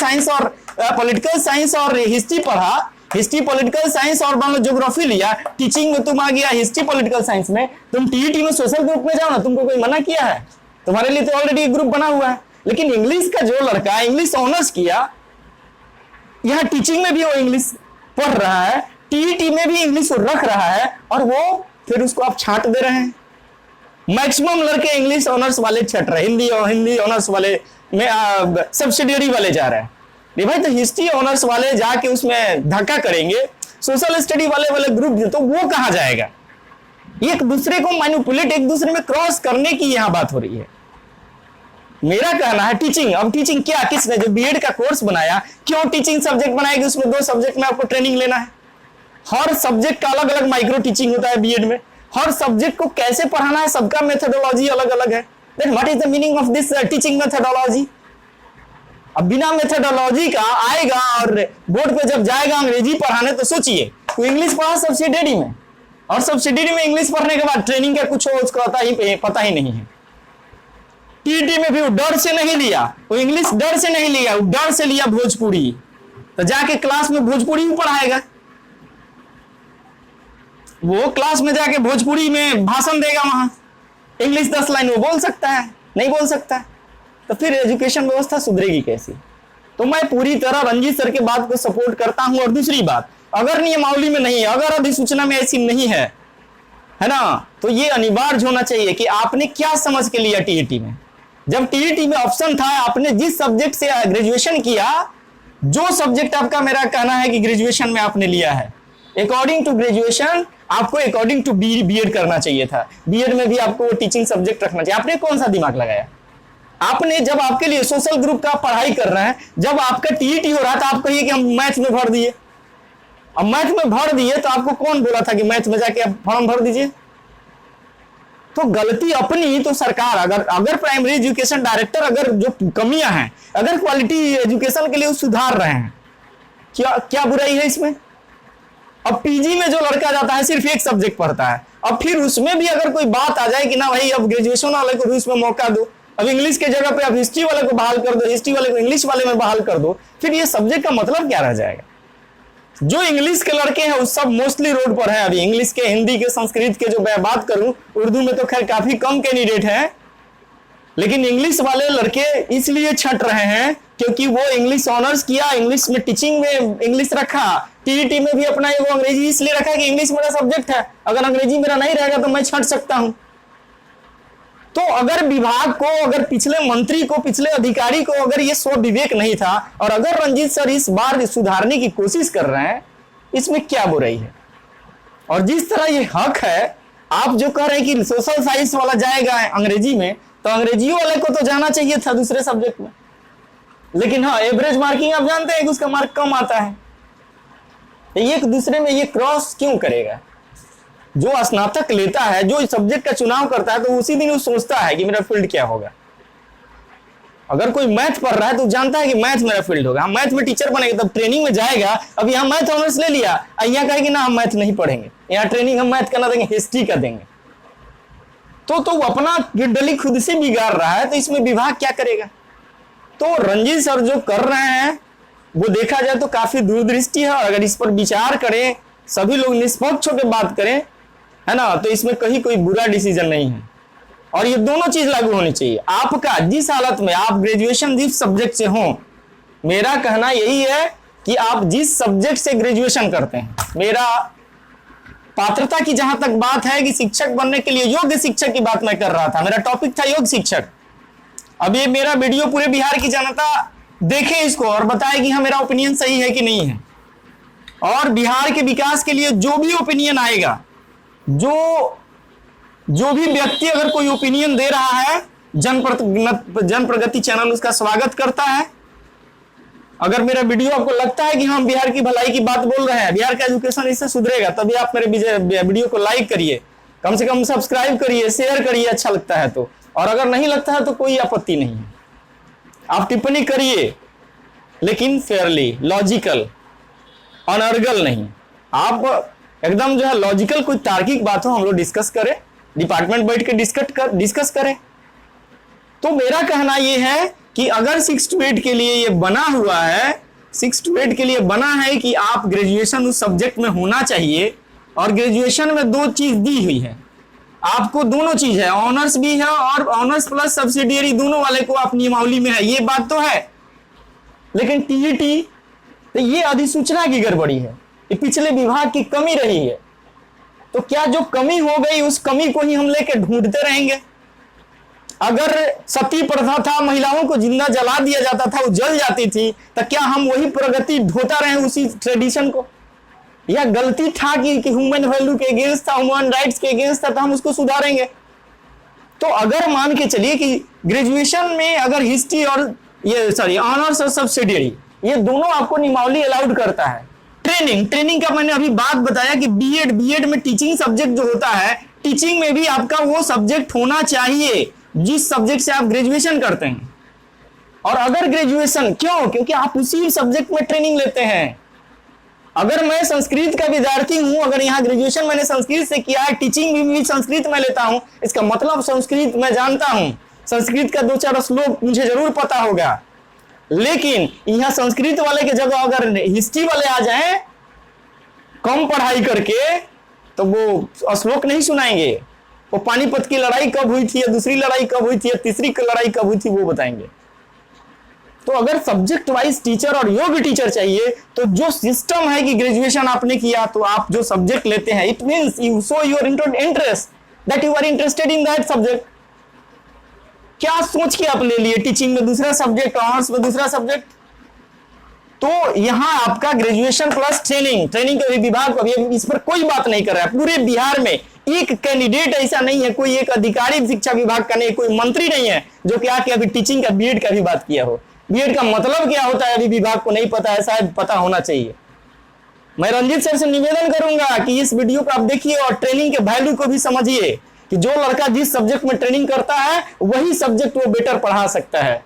साइंस और हिस्ट्री पढ़ा, हिस्ट्री पॉलिटिकल साइंस और मान लो ज्योग्राफी लिया, टीचिंग में तुम आ गया हिस्ट्री पॉलिटिकल साइंस में, तुम टीईटी में सोशल ग्रुप में जाओ ना, तुमको कोई मना किया है? तुम्हारे लिए तो ऑलरेडी एक ग्रुप बना हुआ है। लेकिन इंग्लिश का जो लड़का इंग्लिश ऑनर्स किया, यहाँ टीचिंग में भी वो इंग्लिश पढ़ रहा है, टीईटी में भी इंग्लिश रख रहा है, और वो फिर उसको आप छांट दे रहे हैं। मैक्सिमम लड़के इंग्लिश ऑनर्स वाले छट रहे, हिंदी ऑनर्स वाले में सब्सिडियरी वाले जा रहे हैं। भाई, तो हिस्ट्री ऑनर्स वाले जाके उसमें धक्का करेंगे, सोशल स्टडी वाले ग्रुप, तो वो कहां जाएगा? एक दूसरे को मैनिपुलेट, एक दूसरे में क्रॉस करने की यहां बात हो रही है। मेरा कहना है टीचिंग, अब टीचिंग क्या, किसने जो बीएड का कोर्स बनाया, क्यों टीचिंग सब्जेक्ट बनाएगी? उसमें 2 सब्जेक्ट में आपको ट्रेनिंग लेना है। हर सब्जेक्ट का अलग अलग माइक्रो टीचिंग होता है बीएड में। हर सब्जेक्ट को कैसे पढ़ाना है, सबका मेथोडोलॉजी अलग अलग है। Then what is the meaning of this teaching methodology? अब बिना मेथोडोलॉजी का आएगा और बोर्ड पे जब जाएगा अंग्रेजी पढ़ाने, तो सोचिए, वो इंग्लिश पढ़ा सब्सिडियरी में, और सब्सिडियरी में इंग्लिश पढ़ने के बाद ट्रेनिंग का कुछ उसको पता ही नहीं है। टीईटी में भी वो डर से नहीं लिया, वो इंग्लिश डर से नहीं लिया, वो डर से लिया भोजपुरी। तो जाके क्लास में भोजपुरी में पढ़ाएगा, वो क्लास में जाके भोजपुरी में भाषण देगा, वहां इंग्लिश 10 लाइन वो बोल सकता है, नहीं बोल सकता है, तो फिर एजुकेशन व्यवस्था सुधरेगी कैसी? तो मैं पूरी तरह रंजीत सर के बात को सपोर्ट करता हूं। और दूसरी बात, अगर नियमावली में नहीं है, अगर अधिसूचना में ऐसी नहीं है ना, तो ये अनिवार्य होना चाहिए कि आपने क्या समझ के लिया टीईटी में। जब टीईटी में ऑप्शन था, आपने जिस सब्जेक्ट से ग्रेजुएशन किया, जो सब्जेक्ट आपका, मेरा कहना है कि ग्रेजुएशन में आपने लिया है, अकॉर्डिंग टू ग्रेजुएशन आपको अकॉर्डिंग टू बीएड करना चाहिए था। बीएड में भी आपको टीचिंग सब्जेक्ट रखना चाहिए। आपने कौन सा दिमाग लगाया? आपने जब आपके लिए सोशल ग्रुप का पढ़ाई कर रहे हैं, जब आपका टीईटी हो रहा था, आप कहिए कि हम मैथ में भर दिए। अब मैथ में भर दिए तो आपको कौन बोला था कि मैथ में जाके आप फॉर्म भर दीजिए? तो गलती अपनी। तो सरकार अगर प्राइमरी एजुकेशन डायरेक्टर अगर जो कमियां हैं, अगर क्वालिटी एजुकेशन के लिए सुधार रहे हैं, क्या बुराई है इसमें? अब पीजी में जो लड़का जाता है सिर्फ एक सब्जेक्ट पढ़ता है, अब फिर उसमें भी अगर कोई बात आ जाए कि ना भाई अब ग्रेजुएशन वाले को भी उसमें मौका दो, अब इंग्लिश के जगह पे अब हिस्ट्री वाले को बहाल कर दो, हिस्ट्री वाले को इंग्लिश वाले में बहाल कर दो, फिर ये सब्जेक्ट का मतलब क्या रह जाएगा? जो इंग्लिश के लड़के हैं वो सब मोस्टली रोड पर हैं अभी। इंग्लिश के, हिंदी के, संस्कृत के जो मैं बात करूं, उर्दू में तो खैर काफी कम कैंडिडेट हैं, लेकिन इंग्लिश वाले लड़के इसलिए छट रहे हैं क्योंकि वो इंग्लिश ऑनर्स किया, इंग्लिश में टीचिंग में इंग्लिश रखा, टीईटी में भी अपना वो अंग्रेजी इसलिए रखा कि इंग्लिश मेरा सब्जेक्ट है, अगर अंग्रेजी मेरा नहीं रहेगा तो मैं छट सकता हूं। तो अगर विभाग को, अगर पिछले मंत्री को, पिछले अधिकारी को अगर ये स्व विवेक नहीं था, और अगर रंजीत सर इस बार सुधारने की कोशिश कर रहे हैं, इसमें क्या बुराई है? और जिस तरह ये हक है, आप जो कह रहे हैं कि सोशल साइंस वाला जाएगा अंग्रेजी में, तो अंग्रेजी वाले को तो जाना चाहिए था दूसरे सब्जेक्ट में। लेकिन हाँ, एवरेज मार्किंग आप जानते हैं कि उसका मार्क कम आता है, एक दूसरे में ये क्रॉस क्यों करेगा? जो स्नातक लेता है, जो सब्जेक्ट का चुनाव करता है, तो उसी दिन वो सोचता है कि मेरा फील्ड क्या होगा। अगर कोई मैथ पढ़ रहा है तो जानता है कि मैथ मेरा फील्ड होगा, हम मैथ में टीचर बनेंगे, तब ट्रेनिंग में जाएगा। अब यहाँ मैथ ऑनर्स ले लिया, यहाँ कहेगी ना हम मैथ नहीं पढ़ेंगे, यहाँ ट्रेनिंग हम मैथ का ना देंगे, हिस्ट्री का देंगे। तो वो अपना गिड्डली खुद से बिगाड़ रहा है, तो इसमें विभाग क्या करेगा? तो रंजीत सर जो कर रहे हैं वो देखा जाए तो काफी दूरदृष्टि है, और अगर इस पर विचार करें, सभी लोग निष्पक्ष होकर बात करें, है ना, तो इसमें कहीं कोई बुरा डिसीजन नहीं है। और ये दोनों चीज लागू होनी चाहिए। आपका जिस हालत में आप ग्रेजुएशन जिस सब्जेक्ट से हो, मेरा कहना यही है कि आप जिस सब्जेक्ट से ग्रेजुएशन करते हैं, मेरा पात्रता की जहां तक बात है कि शिक्षक बनने के लिए योग्य शिक्षक की बात मैं कर रहा था, मेरा टॉपिक था योग्य शिक्षक। अब ये मेरा वीडियो पूरे बिहार की जनता देखे इसको और बताए कि हाँ मेरा ओपिनियन सही है कि नहीं है। और बिहार के विकास के लिए जो भी ओपिनियन आएगा, जो भी व्यक्ति अगर कोई ओपिनियन दे रहा है, जन प्रगति चैनल उसका स्वागत करता है। अगर मेरा वीडियो आपको लगता है कि हम बिहार की भलाई की बात बोल रहे हैं, बिहार का एजुकेशन इससे सुधरेगा, तभी आप मेरे वीडियो को लाइक करिए, कम से कम सब्सक्राइब करिए, शेयर करिए अच्छा लगता है तो। और अगर नहीं लगता है तो कोई आपत्ति नहीं है, आप टिप्पणी करिए, लेकिन फेयरली, लॉजिकल, अनर्गल नहीं। आप एकदम जो है लॉजिकल, कोई तार्किक बात हो हम लोग डिस्कस करें, डिपार्टमेंट बैठ के डिस्कस करें। तो मेरा कहना यह है कि अगर 6 to 8 के लिए ये बना हुआ है, 6 to 8 के लिए बना है कि आप ग्रेजुएशन उस सब्जेक्ट में होना चाहिए, और ग्रेजुएशन में 2 चीज दी हुई है आपको, दोनों चीज है, ऑनर्स भी है और ऑनर्स प्लस सब्सिडियरी दोनों वाले को आप नियमावली में है, ये बात तो है। लेकिन टीईटी, तो ये अधिसूचना की गड़बड़ी है, ये पिछले विभाग की कमी रही है। तो क्या जो कमी हो गई उस कमी को ही हम लेके ढूंढते रहेंगे? अगर सती प्रथा था, महिलाओं को जिंदा जला दिया जाता था, वो जल जाती थी, तो क्या हम वही प्रगति ढोता रहे उसी ट्रेडिशन को? या गलती था कि ह्यूमन वैल्यू के अगेंस्ट था, ह्यूमन राइट्स के अगेंस्ट था, तो हम उसको सुधारेंगे? तो अगर मान के चलिए कि ग्रेजुएशन में अगर हिस्ट्री और ऑनर्स और सब्सिडियरी ये दोनों आपको नियमावली अलाउड करता है। ट्रेनिंग का मैंने अभी बात बताया कि बीएड में टीचिंग सब्जेक्ट जो होता है, टीचिंग में भी आपका वो सब्जेक्ट होना चाहिए जिस सब्जेक्ट से आप ग्रेजुएशन करते हैं। और अगर ग्रेजुएशन क्योंकि आप उसी सब्जेक्ट में ट्रेनिंग लेते हैं। अगर मैं संस्कृत का विद्यार्थी हूं, अगर यहाँ ग्रेजुएशन मैंने संस्कृत से किया है, टीचिंग भी संस्कृत में लेता हूं, इसका मतलब संस्कृत मैं जानता हूं, संस्कृत का 2-4 श्लोक मुझे जरूर पता होगा। लेकिन यहाँ संस्कृत वाले के जगह अगर हिस्ट्री वाले आ जाएं कम पढ़ाई करके, तो वो श्लोक नहीं सुनाएंगे, वो पानीपत की लड़ाई कब हुई थी, या दूसरी लड़ाई कब हुई थी, या तीसरी लड़ाई कब हुई थी, वो बताएंगे। तो अगर सब्जेक्ट वाइज टीचर और योग्य टीचर चाहिए, तो जो सिस्टम है कि ग्रेजुएशन आपने किया तो आप जो सब्जेक्ट लेते हैं, it means you show your interest that you are interested in that subject. क्या सोच के आप ले लिए टीचिंग में दूसरा सब्जेक्ट, ऑनर्स में दूसरा सब्जेक्ट? तो यहां आपका ग्रेजुएशन प्लस ट्रेनिंग का विभाग अभी इस पर कोई बात नहीं कर रहा है। पूरे बिहार में एक कैंडिडेट ऐसा नहीं है, कोई एक अधिकारी शिक्षा विभाग का नहीं, कोई मंत्री नहीं है जो क्या कि अभी टीचिंग का बीएड का भी बात किया हो। बीएड का मतलब क्या होता है अभी विभाग को नहीं पता है, शायद पता होना चाहिए। मैं रंजीत सर से निवेदन करूंगा कि इस वीडियो को आप देखिए और ट्रेनिंग के वैल्यू को भी समझिए कि जो लड़का जिस सब्जेक्ट में ट्रेनिंग करता है वही सब्जेक्ट वो बेटर पढ़ा सकता है,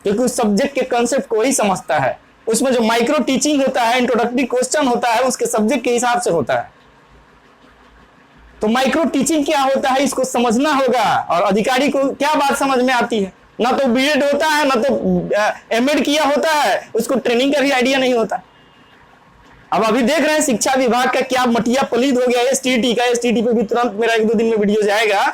क्योंकि उस सब्जेक्ट के कंसेप्ट को वही समझता है। उसमें जो माइक्रो टीचिंग होता है, इंट्रोडक्टरी क्वेश्चन होता है, उसके सब्जेक्ट के हिसाब से होता है। तो माइक्रो टीचिंग क्या होता है इसको समझना होगा। और अधिकारी को क्या बात समझ में आती है, ना तो बीएड होता है ना तो एमएड किया होता है, उसको ट्रेनिंग का भी आइडिया नहीं होता। अब अभी देख रहे हैं शिक्षा विभाग का क्या मटिया पलीद हो गया एसटीटी का। एसटीटी पे भी तुरंत मेरा 1-2 दिन में वीडियो जाएगा।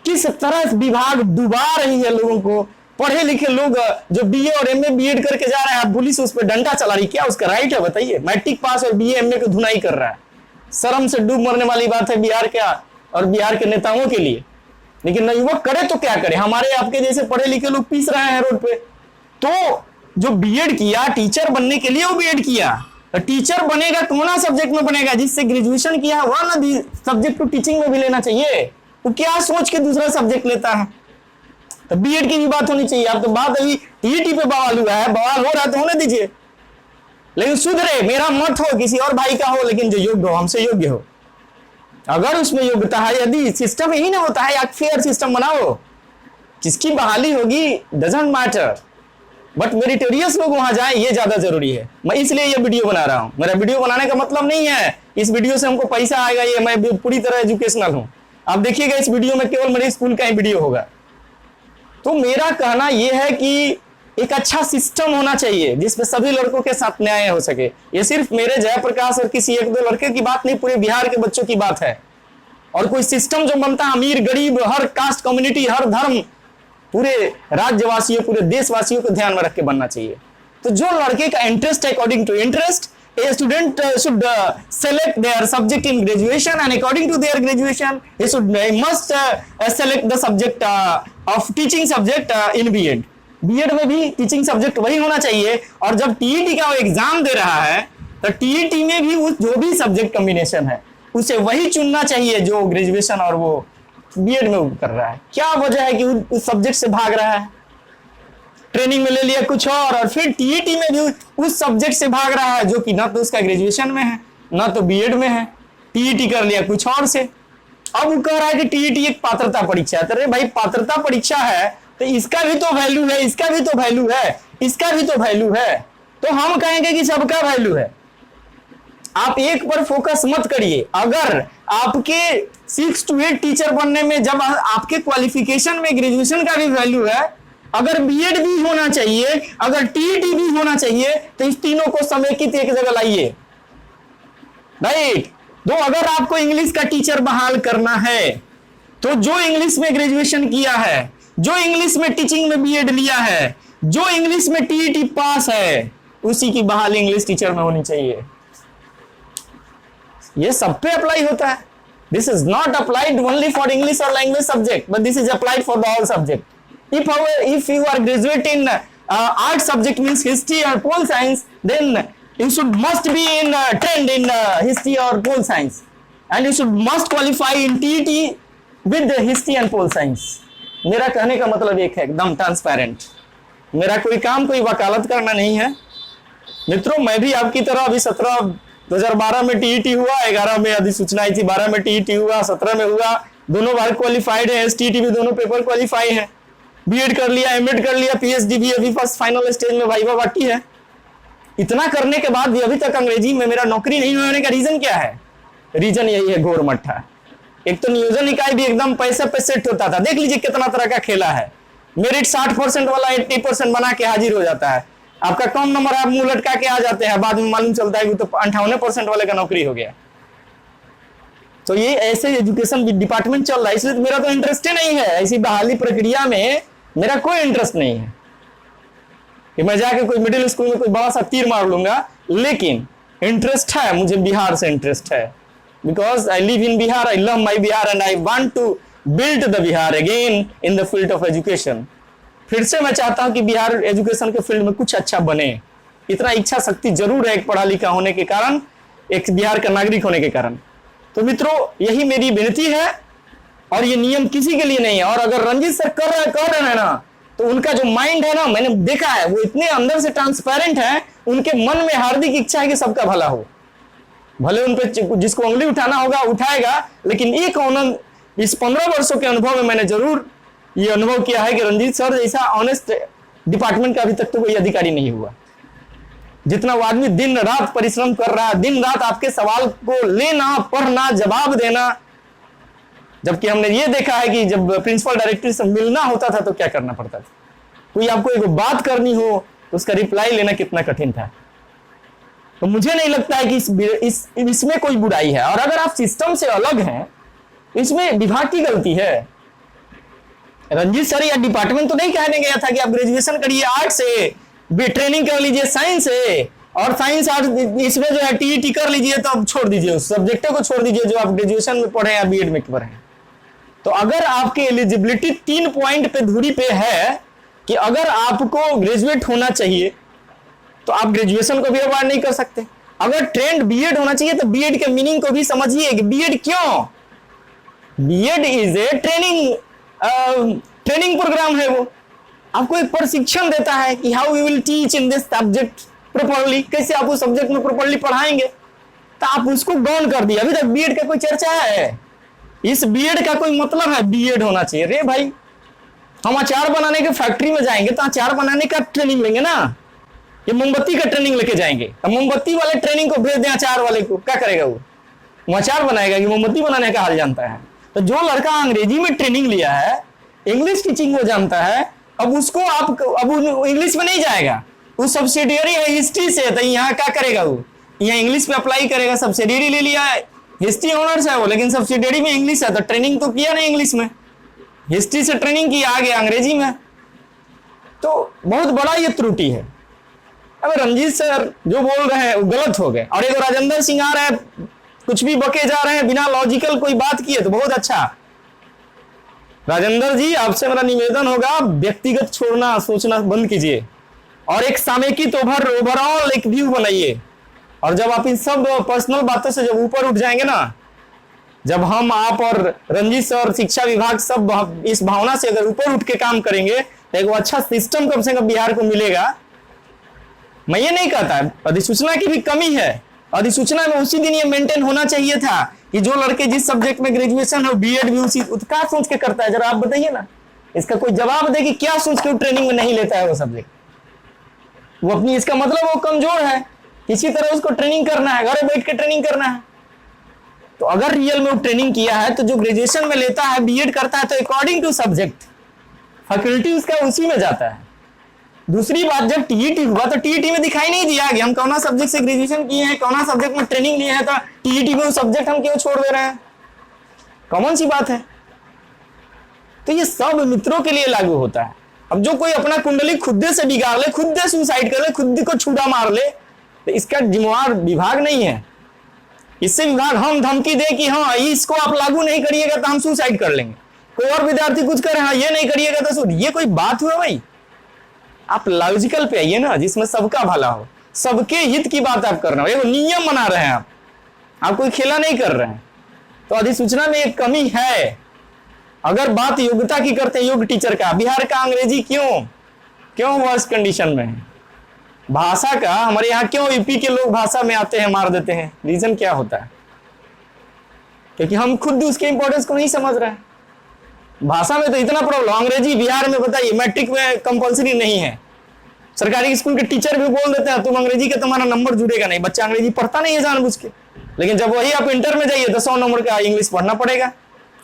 किस तरह विभाग डुबा रही है लोगों को। पढ़े लिखे लोग जो बीए और एमए बीएड करके जा रहे हैं, पुलिस उस पर डंडा चला रही, क्या उसका राइट है बताइए? मैट्रिक पास और बीए एमए को धुनाई कर रहा है। शर्म से डूब मरने वाली बात है बिहार का और बिहार के नेताओं के लिए। लेकिन युवक करे तो क्या करे, हमारे आपके जैसे पढ़े लिखे लोग पीस रहे हैं रोड पे। तो जो बीएड किया टीचर बनने के लिए वो बीएड किया, तो टीचर बनेगा कौन सा सब्जेक्ट में बनेगा? जिससे ग्रेजुएशन किया वह ना सब्जेक्ट को टीचिंग में भी लेना चाहिए। तो क्या सोच के दूसरा सब्जेक्ट लेता है? तो बीएड की भी बात होनी चाहिए। अब तो बात अभी टीईटी पे बवाल हुआ है, बवाल हो रहा है तो होने दीजिए, लेकिन सुधरे। मेरा मत हो, किसी और भाई का हो, लेकिन जो योग्य हो, हमसे योग्य हो। अगर उसमें योग्यता है, यदि सिस्टम यही ना होता है, या फेयर सिस्टम बनाओ, जिसकी बहाली होगी डजंट मैटर, बट मेरिटोरियस लोग वहां जाए ये ज्यादा जरूरी है। मैं इसलिए ये वीडियो बना रहा हूं। मेरा वीडियो बनाने का मतलब नहीं है इस वीडियो से हमको पैसा आएगा, ये मैं पूरी तरह एजुकेशनल हूं। आप देखिएगा इस वीडियो में केवल मेरे स्कूल का ही वीडियो होगा। तो मेरा कहना यह है कि एक अच्छा सिस्टम होना चाहिए जिसमें सभी लड़कों के साथ न्याय हो सके। ये सिर्फ मेरे जयप्रकाश और किसी 1-2 लड़के की बात नहीं, पूरे बिहार के बच्चों की बात है। और कोई सिस्टम जो बनता है अमीर गरीब, हर कास्ट कम्युनिटी, हर धर्म, पूरे राज्यवासियों, पूरे देशवासियों को ध्यान में रख के बनना चाहिए। तो जो लड़के का इंटरेस्ट है, according to interest, a student should select their subject in graduation, and according to their graduation he must select the subject of teaching subject in B.Ed. B.Ed में भी टीचिंग सब्जेक्ट वही होना चाहिए। और जब टीईटी का वो एग्जाम दे रहा है तो टीईटी में भी उस जो भी सब्जेक्ट कॉम्बिनेशन है उसे वही चुनना चाहिए जो ग्रेजुएशन और वो बीएड में कर रहा है। क्या वजह है कि उस सब्जेक्ट से भाग रहा है? ट्रेनिंग में ले लिया कुछ और फिर टीईटी में भी उस सब्जेक्ट से भाग रहा है जो कि ना तो उसका ग्रेजुएशन में है ना तो बीएड में है। टीईटी कर लिया कुछ और से। अब वो कह रहा है कि टीईटी एक पात्रता परीक्षा है। अरे भाई, पात्रता परीक्षा है तो इसका भी तो वैल्यू है, इसका भी तो वैल्यू है, इसका भी तो वैल्यू है। तो हम कहेंगे कि सबका वैल्यू है। आप एक पर फोकस मत करिए। अगर आपके 6 to 8 टीचर बनने में जब आपके क्वालिफिकेशन में ग्रेजुएशन का भी वैल्यू है, अगर बीएड भी होना चाहिए, अगर टीईटी भी होना चाहिए, तो इस तीनों को समेकित एक जगह लाइए, राइट। तो अगर आपको इंग्लिश का टीचर बहाल करना है तो जो इंग्लिश में ग्रेजुएशन किया है, जो इंग्लिश में टीचिंग में बीएड लिया है, जो इंग्लिश में टीईटी पास है, उसी की बहाली इंग्लिश टीचर में होनी चाहिए। ये सब पे अप्लाई होता है। This is not applied only for English और language subject, but this is applied for the all subject. If you are graduate in art subject means history or pole science, then you should must be in trend in history or pole science, and you should must qualify in TET with history and pole science. मेरा कहने का मतलब एक है, एकदम ट्रांसपेरेंट। मेरा कोई काम कोई वकालत करना नहीं है मित्रों। मैं भी आपकी तरह अभी 2012 में टीईटी हुआ, 11 में अधिसूचना आई थी, 12 में टीईटी हुआ, 17 में हुआ। दोनों बार क्वालिफाइड है, एसटीटी भी दोनों पेपर क्वालिफाई है। बीएड कर लिया, एमएड कर लिया, पीएचडी भी अभी फर्स्ट फाइनल स्टेज में वाइवा बाकी है। इतना करने के बाद भी अभी तक अंग्रेजी में मेरा नौकरी नहीं होने का रीजन क्या है? रीजन यही है, घोर मट्ठा। एक तो नियोजन निकाय भी एकदम पैसे पे सेट होता था। देख लीजिए कितना तरह का खेला है। मेरिट 60% वाला 80% बना के हाजिर हो जाता है। आपका कम नंबर आप मुंह लटका के आ जाते हैं, बाद में मालूम चलता है कि तो 58% वाले का नौकरी हो गया। तो ये ऐसे एजुकेशन डिपार्टमेंट चल रहा है, इसलिए मेरा तो इंटरेस्ट ही नहीं है। ऐसी बहाली प्रक्रिया में मेरा कोई इंटरेस्ट नहीं है कि मैं जाके कोई मिडिल स्कूल में कोई बड़ा सा तीर मार लूंगा। लेकिन इंटरेस्ट है, मुझे बिहार से इंटरेस्ट है, because I live in Bihar, I love my Bihar and I want to build the Bihar again in the field of education. फिर से मैं चाहता हूं कि बिहार एजुकेशन के फील्ड में कुछ अच्छा बने। इतना इच्छा शक्ति जरूर है एक पढ़ा लिखा होने के कारण, एक बिहार का नागरिक होने के कारण। तो मित्रों, यही मेरी विनती है, और ये नियम किसी के लिए नहीं है। और अगर रंजीत सर कर रहे हैं ना, तो उनका जो माइंड है ना, मैंने देखा है, वो इतने अंदर से ट्रांसपेरेंट है, उनके मन में हार्दिक इच्छा है कि सबका भला हो। भले उन पे जिसको उंगली उठाना होगा उठाएगा, लेकिन एक आनंद इस 15 वर्षों के अनुभव में मैंने जरूर ये अनुभव किया है कि रंजीत सर जैसा ऑनेस्ट डिपार्टमेंट का अभी तक तो कोई अधिकारी नहीं हुआ। जितना वो आदमी दिन रात परिश्रम कर रहा है, दिन रात आपके सवाल को लेना, पढ़ना, जवाब देना। जबकि हमने ये देखा है कि जब प्रिंसिपल डायरेक्टर से मिलना होता था तो क्या करना पड़ता था, कोई आपको एक बात करनी हो तो उसका रिप्लाई लेना कितना कठिन था। तो मुझे नहीं लगता है कि इसमें कोई बुराई है। और अगर आप सिस्टम से अलग हैं, इसमें विभाग की गलती है। रंजीत सर या डिपार्टमेंट तो नहीं कहने गया था कि आप ग्रेजुएशन करिए आर्ट से, ट्रेनिंग कर लीजिए साइंस से, और साइंस आर्ट इसमें जो है टीईटी कर लीजिए, तो अब छोड़ दीजिए, उस सब्जेक्टों को छोड़ दीजिए जो आप ग्रेजुएशन में पढ़े या बीएड में पढ़े। तो अगर आपके एलिजिबिलिटी 3 पॉइंट पे धुरी पे है कि अगर आपको ग्रेजुएट होना चाहिए तो आप ग्रेजुएशन को भी अवॉइड नहीं कर सकते। अगर ट्रेंड बीएड होना चाहिए तो बीएड के मीनिंग को भी समझिए कि बीएड क्यों। B Ed is a training programme है, वो आपको एक प्रशिक्षण देता है कि how you will teach in this subject properly, कैसे आप उस सब्जेक्ट में प्रॉपर्ली पढ़ाएंगे। तो आप उसको गौन कर दिया। अभी तक बीएड का कोई चर्चा है? इस बीएड का कोई मतलब है बीएड होना चाहिए? रे भाई, हम अचार बनाने के फैक्ट्री में जाएंगे तो अचार बनाने का ट्रेनिंग लेंगे ना, ये मोमबत्ती का ट्रेनिंग लेके जाएंगे। अब मोमबत्ती वाले ट्रेनिंग को भेज दें अचार वाले को, क्या करेगा वो अचार बनाएगा कि मोमबत्ती बनाने का हाल जानता है? तो जो लड़का अंग्रेजी में ट्रेनिंग लिया है, इंग्लिश टीचिंग वो जानता है, अब उसको आप अब इंग्लिश में नहीं जाएगा, वो सब्सिडियरी है हिस्ट्री से, तो यहाँ क्या करेगा वो? यहाँ इंग्लिश में अप्लाई करेगा। सब्सिडियरी ले लिया है, हिस्ट्री ऑनर्स है वो, लेकिन सब्सिडियरी में इंग्लिश है, तो ट्रेनिंग तो किया नहीं इंग्लिश में, हिस्ट्री से ट्रेनिंग किया, आ गया अंग्रेजी में। तो बहुत बड़ा ये त्रुटि है। अब रंजीत सर जो बोल रहे हैं वो गलत हो गए, और एक राजेंद्र सिंह आ रहे हैं, कुछ भी बके जा रहे हैं बिना लॉजिकल कोई बात किए, तो बहुत अच्छा। राजेंद्र जी, आपसे मेरा निवेदन होगा, व्यक्तिगत छोड़ना सोचना बंद कीजिए और एक सामयिक ओवरऑल एक व्यू बनाइए। और जब आप इन सब पर्सनल बातों से जब ऊपर उठ जाएंगे ना, जब हम आप और रंजीत सर शिक्षा विभाग सब इस भावना से अगर ऊपर उठ के काम करेंगे तो एक अच्छा सिस्टम कम से कम बिहार को मिलेगा। मैं ये नहीं कहता अधिसूचना की भी कमी है, अधिसूचना में उसी दिन ये मेंटेन होना चाहिए था कि जो लड़के जिस सब्जेक्ट में ग्रेजुएशन हो बीएड भी उसी क्या सोच के करता है, जरा आप बताइए ना, इसका कोई जवाब दे कि क्या सोच के वो ट्रेनिंग में नहीं लेता है वो सब्जेक्ट। वो अपनी, इसका मतलब वो कमजोर है, किसी तरह उसको ट्रेनिंग करना है, घर बैठ के ट्रेनिंग करना है। तो अगर रियल में वो ट्रेनिंग किया है तो जो ग्रेजुएशन में लेता है बीएड करता है तो अकॉर्डिंग टू सब्जेक्ट फैकल्टी उसका उसी में जाता है। दूसरी बात, जब टीईटी हुआ तो टीईटी में दिखाई नहीं दिया कि हम कौन सब्जेक्ट से ग्रेजुएशन किए हैं, कौन सब्जेक्ट में ट्रेनिंग लिए हैं, तो टीईटी में वो सब्जेक्ट हम क्यों छोड़ दे रहे हैं? कॉमन सी बात है। तो ये सब मित्रों के लिए लागू होता है। अब जो कोई अपना कुंडली खुद से बिगाड़ ले, खुद से सुसाइड कर ले, खुद को छुड़ा मार ले, तो इसका जिम्मेवार विभाग नहीं है। इससे विभाग हम धमकी दे कि हाँ इसको आप लागू नहीं करिएगा तो हम सुसाइड कर लेंगे, कोई और विद्यार्थी कुछ करे हाँ ये नहीं करिएगा तो ये कोई बात हुआ भाई? आप लॉजिकल पे आइए ना, जिसमें सबका भला हो, सबके हित की बात आप कर रहे हो, एक नियम बना रहे हैं आप कोई खेला नहीं कर रहे हैं। तो अधिसूचना में एक कमी है। अगर बात योग्यता की करते हैं, योग्य टीचर का, बिहार का अंग्रेजी क्यों वर्स्ट कंडीशन में है? भाषा का हमारे यहाँ क्यों यूपी के लोग भाषा में आते हैं मार देते हैं? रीजन क्या होता है? क्योंकि हम खुद उसके इंपॉर्टेंस को नहीं समझ रहे हैं। भाषा में तो इतना प्रॉब्लम, अंग्रेजी बिहार में बताइए मैट्रिक में कंपलसरी नहीं है, सरकारी स्कूल के टीचर भी बोल देते हैं तुम अंग्रेजी का तुम्हारा नंबर जुड़ेगा नहीं, बच्चा अंग्रेजी पढ़ता नहीं है जानबूझ के। लेकिन जब वही आप इंटर में जाइए तो 100 नंबर का इंग्लिश पढ़ना पड़ेगा,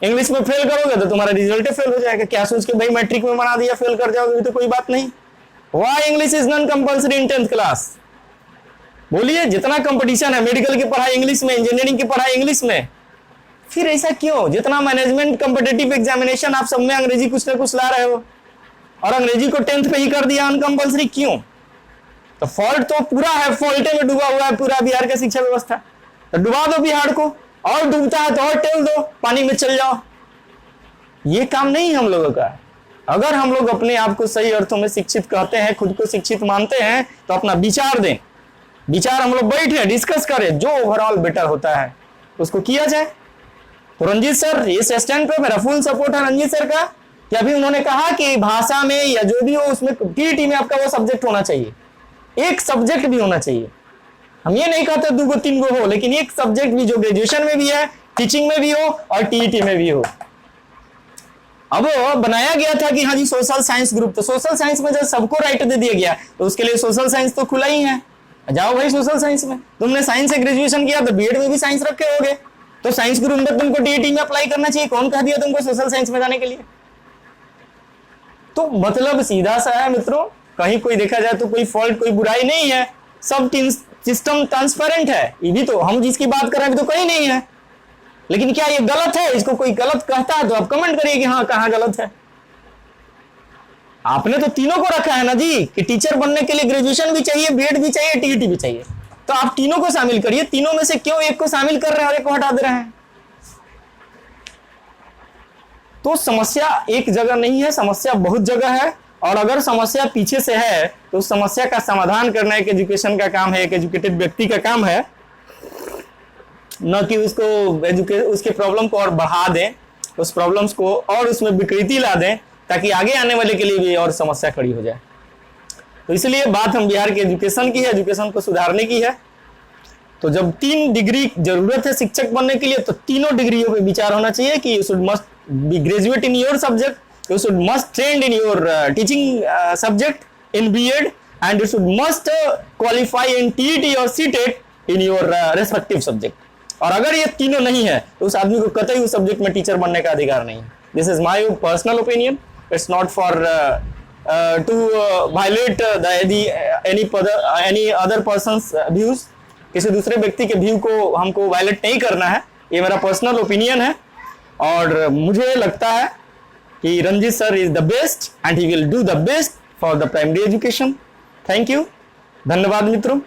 इंग्लिश में फेल करोगे तो तुम्हारा रिजल्ट फेल हो जाएगा। क्या सोच के भाई मैट्रिक में बना दिया, फेल कर जाओगे तो कोई बात नहीं। Why English is non compulsory in 10th class? बोलिए, जितना कंपटीशन है, मेडिकल की पढ़ाई इंग्लिश में, इंजीनियरिंग की पढ़ाई इंग्लिश में, फिर ऐसा क्यों? जितना मैनेजमेंट कॉम्पिटिटिव एग्जामिनेशन आप सब में अंग्रेजी कुछ ना कुछ ला रहे हो और अंग्रेजी को 10th पे ही कर दिया अनकंपल्सरी, क्यों? तो फॉल्ट तो पूरा है, फॉल्टे में डूबा हुआ है पूरा बिहार का शिक्षा व्यवस्था। तो डुबा दो बिहार को, और डूबता है तो और टेल दो, पानी में चल जाओ। ये काम नहीं हम लोगों का। अगर हम लोग अपने आप को सही अर्थों में शिक्षित कहते हैं, खुद को शिक्षित मानते हैं, तो अपना विचार दें। विचार हम लोग बैठे डिस्कस करें, जो ओवरऑल बेटर होता है उसको किया जाए। तो रंजीत सर इस स्टैंड पे मेरा फुल सपोर्ट है रंजीत सर का, कि अभी उन्होंने कहा कि भाषा में या जो भी हो उसमें टीईटी में आपका वो सब्जेक्ट होना चाहिए, एक सब्जेक्ट भी होना चाहिए। हम ये नहीं कहते 2 गो 3 गो हो, लेकिन एक सब्जेक्ट भी जो ग्रेजुएशन में भी है, टीचिंग में भी हो और टीईटी में भी हो। अब बनाया गया था कि हाँ जी सोशल साइंस ग्रुप, तो सोशल साइंस में जब सबको राइट दे दिया गया तो उसके लिए सोशल साइंस तो खुला ही है, जाओ भाई सोशल साइंस में। तुमने साइंस से ग्रेजुएशन किया तो बीएड में भी साइंस रखे होगे, तो साइंस ग्रुप में तुमको टीईटी में अप्लाई करना चाहिए। कौन कह दिया तुमको सोशल साइंस में जाने के लिए? तो मतलब सीधा सा है मित्रों, कहीं कोई देखा जाए तो कोई फॉल्ट, कोई बुराई नहीं है, सब सिस्टम ट्रांसपेरेंट है। ये भी तो हम जिसकी बात कर रहे हैं तो कहीं नहीं है, लेकिन क्या ये गलत है? इसको कोई गलत कहता है तो आप कमेंट करिए कि हाँ कहाँ गलत है। आपने तो तीनों को रखा है ना जी, कि टीचर बनने के लिए ग्रेजुएशन भी चाहिए, बीएड भी चाहिए, टीईटी भी चाहिए, तो आप तीनों को शामिल करिए। तीनों में से क्यों एक को शामिल कर रहे हैं और एक को हटा दे रहे हैं? तो समस्या एक जगह नहीं है, समस्या बहुत जगह है। और अगर समस्या पीछे से है तो उस समस्या का समाधान करना एक एजुकेशन का काम है, एक एजुकेटेड व्यक्ति का काम है, न कि उसके प्रॉब्लम को और बढ़ा दें, उस प्रॉब्लम्स को और उसमें विकृति ला दें, ताकि आगे आने वाले के लिए भी और समस्या खड़ी हो जाए। तो इसलिए बात हम बिहार के एजुकेशन की है, एजुकेशन को सुधारने की है। तो जब 3 डिग्री जरूरत है शिक्षक बनने के लिए, तो तीनों डिग्रियों पे विचार होना चाहिए कि you should must be graduate in your subject, you should must trained in your teaching subject in B.Ed, and you should must qualify in TET or CTET in your respective subject. और अगर ये तीनों नहीं है तो उस आदमी को कतई उस सब्जेक्ट में टीचर बनने का अधिकार नहीं है। This is my personal opinion, it's not for to violate any other person's views. किसी दूसरे व्यक्ति के व्यू को हमको वायलेट नहीं करना है, ये मेरा पर्सनल ओपिनियन है। और मुझे लगता है कि Ranjit sir is the best and he will do the best for the primary education. Thank you. धन्यवाद मित्रों।